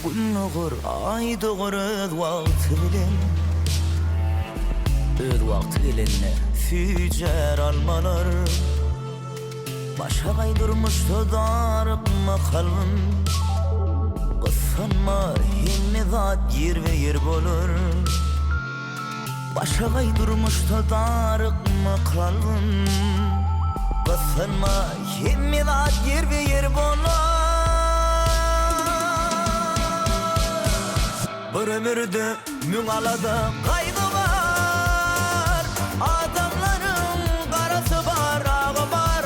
Gün oğur, ay doğur öz vakti bilen. Öz vakti bilen fücer almalar. Başa kaydırmıştı darıkma kalbim. Kıskanma himni zat yer ve yer bolur. Başa kaydırmıştı darıkma kalbim. Kıskanma himni zat yer ve yer bolur. Bir ömürde müğalada kaydı var. Adamların karası var, ağı var.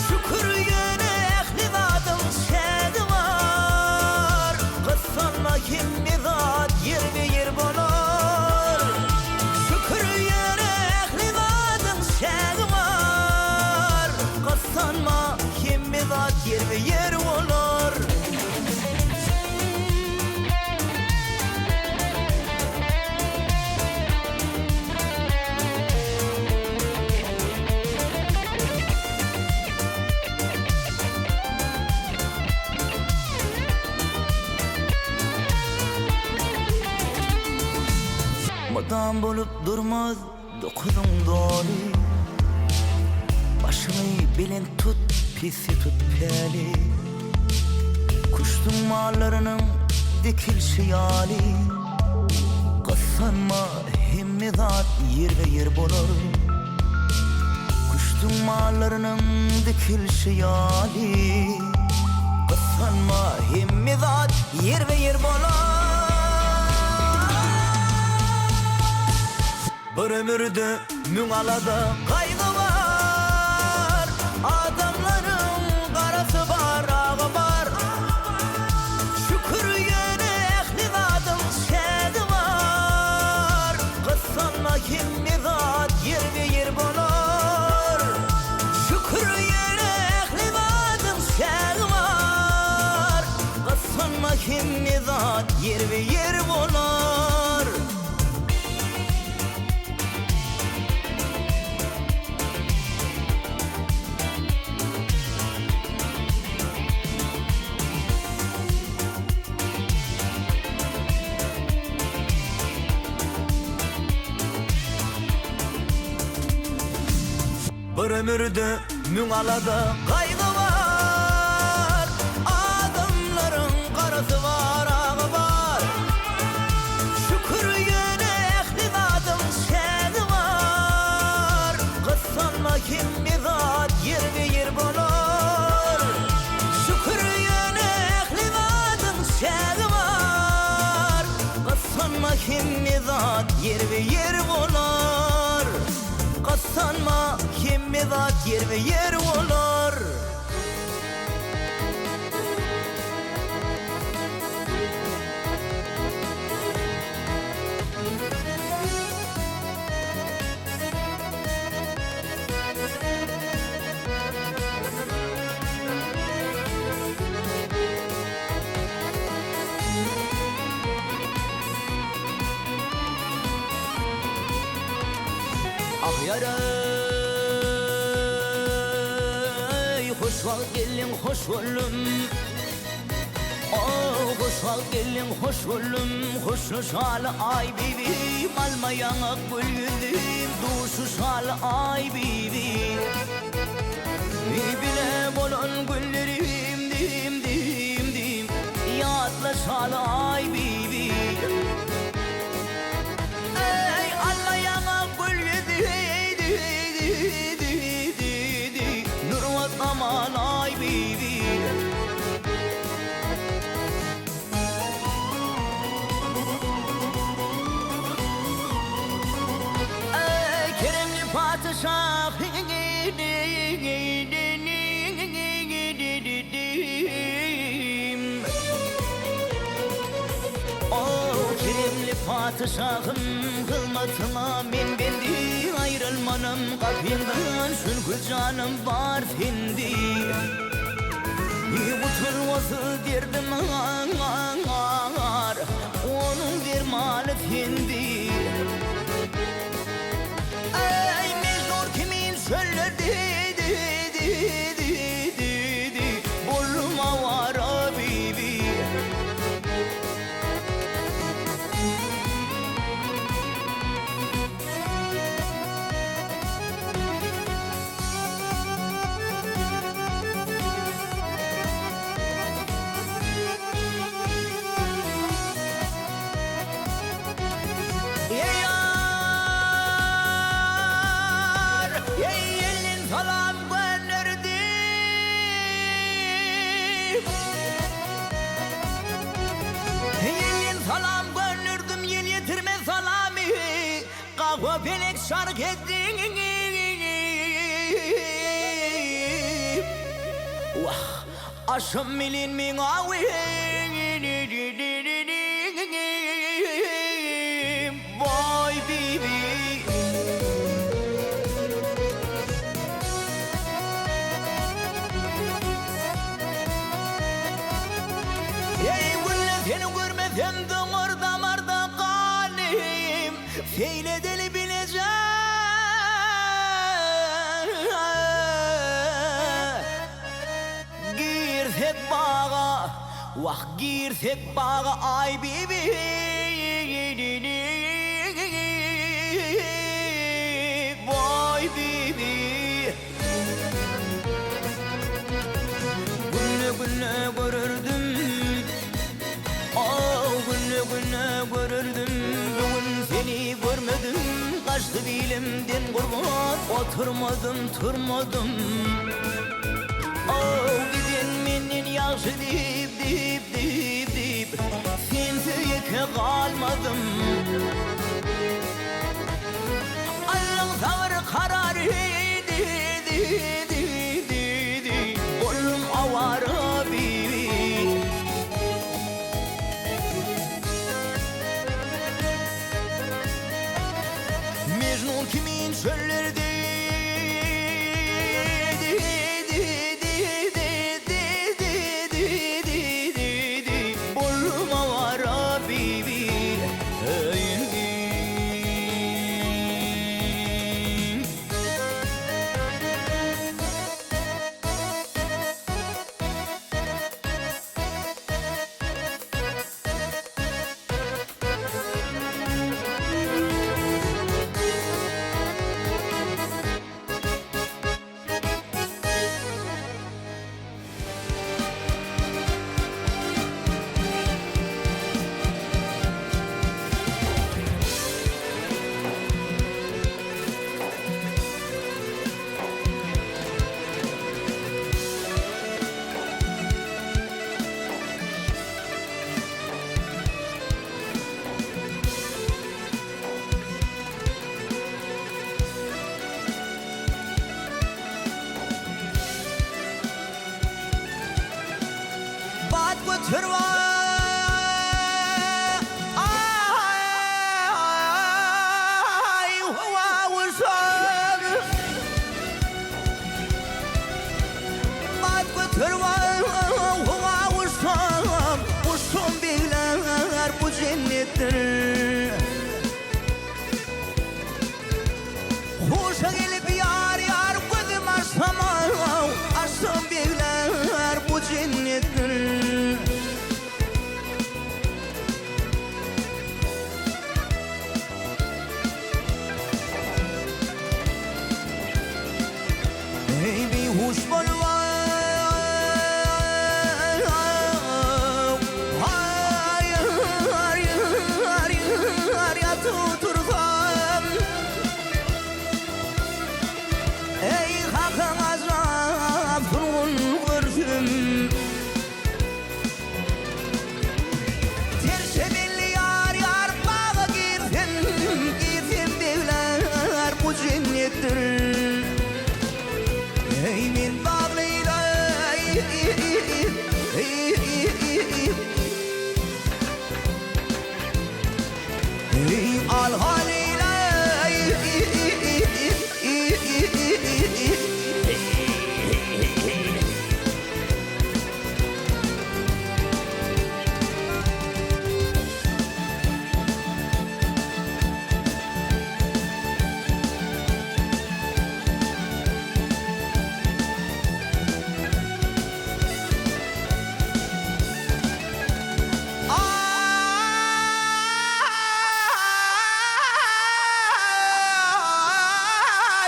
Şükür yine ehli zatın şehdi var. Kıskanma kimmi zat yer ve yer bolur. Şükür yine ehli zatın şehdi var. Kıskanma kimmi zat yer ve yer bolur. Madam bolup durmaz dokudum doli. Başını bilen tut, pisi tut peli. Kuştun mallarının dikilşi yali. Kıskanma himmi zat yer ve yer bolur. Kuştun mallarının dikilşi yali. Kıskanma himmi zat yer ve yer bolur. Bir ömürde müğalada kaydı var. Adamların karası var, ağı var. Şükür yine ehli zatın şehdi var. Kıskanma kimmi zat yer ve yer bolur. Şükür yine ehli zatın şehdi var. Kıskanma kimmi zat yer ve yer bolur. Bir ömürde müğalada kaydı var. Adamların karası var, ağı var. Şükür yine ehli zatın şehdi var. Kıskanma kimmi zat yer ve yer bolur. Şükür yine ehli zatın şehdi var. Kıskanma kimmi zat yer ve yer bolur. Kıskanma kimmi zat yer ve yer bolur. Ah yaray, hoş vakt gelin, hoş oldum. Oh, hoş vakt gelin, hoş oldum. Hoş şalı ay bibim, almayana gül yüzüm. Duşu şalı ay bibim. Bile bolun güllerim, dim dim dim. Yatla şalı ay bibim. Ey almayana gül yüzüm. Nurvat aman ay bibi. Ey keremli padişah. Oh keremli padişahım, kılmatına min bendi. Ayrılmanım kapından, çünkü canım var sendi. Bütün vazı derdim ağır, onun dermanı sendi. Ey mecnun kimin söyledi, bolluma var bibi. şark ettim. Vah aşım milin min avi. Vay bibi. Hem damar damarda kalim Feyledeli bileceğim Girsek bağa Vah girsek bağa Ay bibi Vay bibi Gülle gülle görürdüm Güne görürdüm bugün seni görmedim Kaçtı dilimden kurban oturmadım turmadım Gidin menin yaxşı deyip Sensizlikle kalmadım Allah'ın tavır kararı Bollum avara bibi Mecnun kimin çöllerde Bolluma var bibi Bat götürme Ay huvavuşan Bat götürme huvavuşan Uşum beyler bu cennettir Huşa gelip yar yar gözüm açsama Aşım beyler bu cennettir Ey bir huş bol var ya tutursam Ey hakkın azap turun görsüm Terse belli yar yar bağa girsin beyler bu cennettir Ey min bağlıyla Ey al haliyle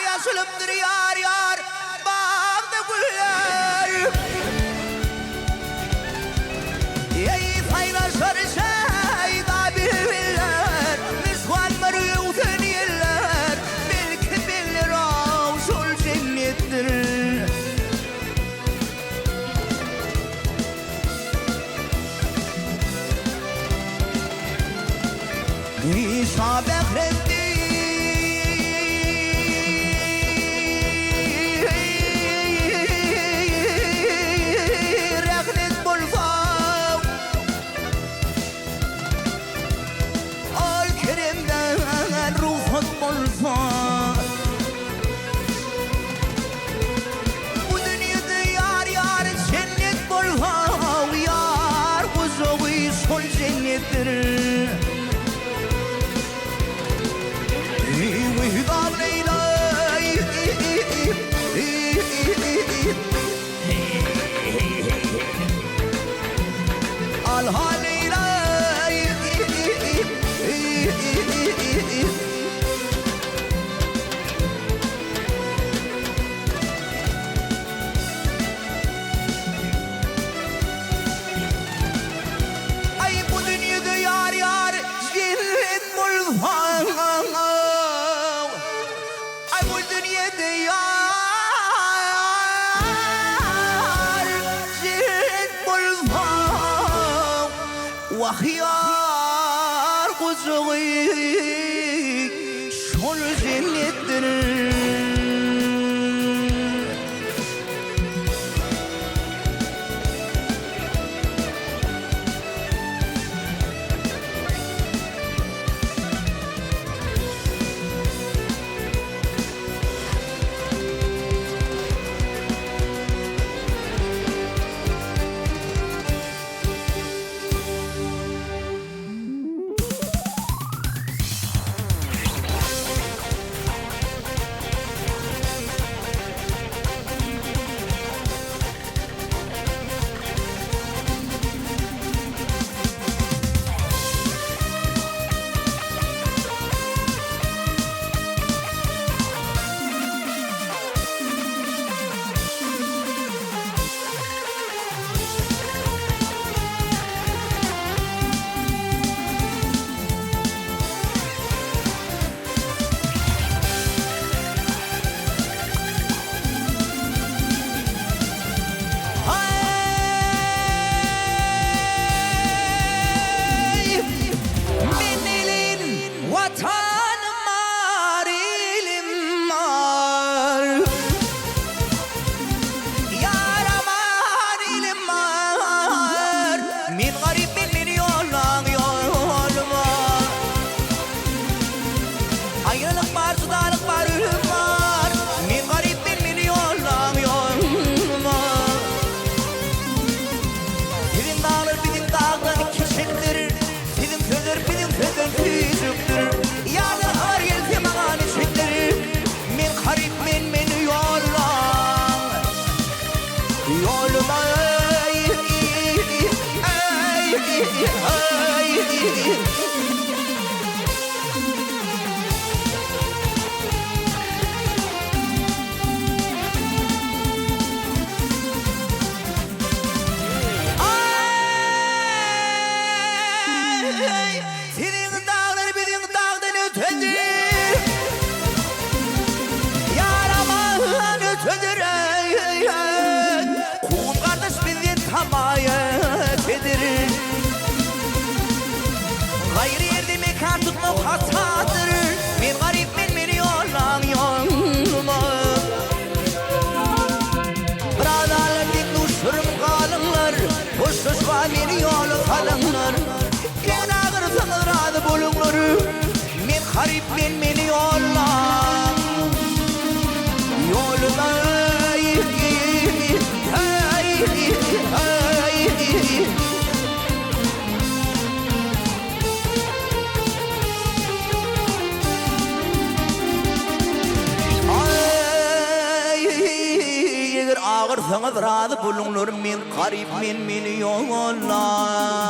Yaşılıptır yar yar bağda güller Ey paylaşır şeyda bilirler Misvan marıyuzen yerler Belki bilir avşul cennettir İsa Bekreddin cennedir. Vühdan Leyla'y Alha Leyla'y Ay bu dünyada yar yar cennet bulmam. Ay bu dünyada yar cennet bulmam. Vah yar kuzuğu şol cennettir. Gayrı yerde mekan tutmak hatadır. Ben garip beni yollan yolma. Bradalar dik duşurum kalınlar. Hoşsuz var beni yolu kalınlar. Ben ağırsınız razı bulunlar. Ben garip beni yollan yoluna. Ağırsanız razı bulunur men garip men meni yollan.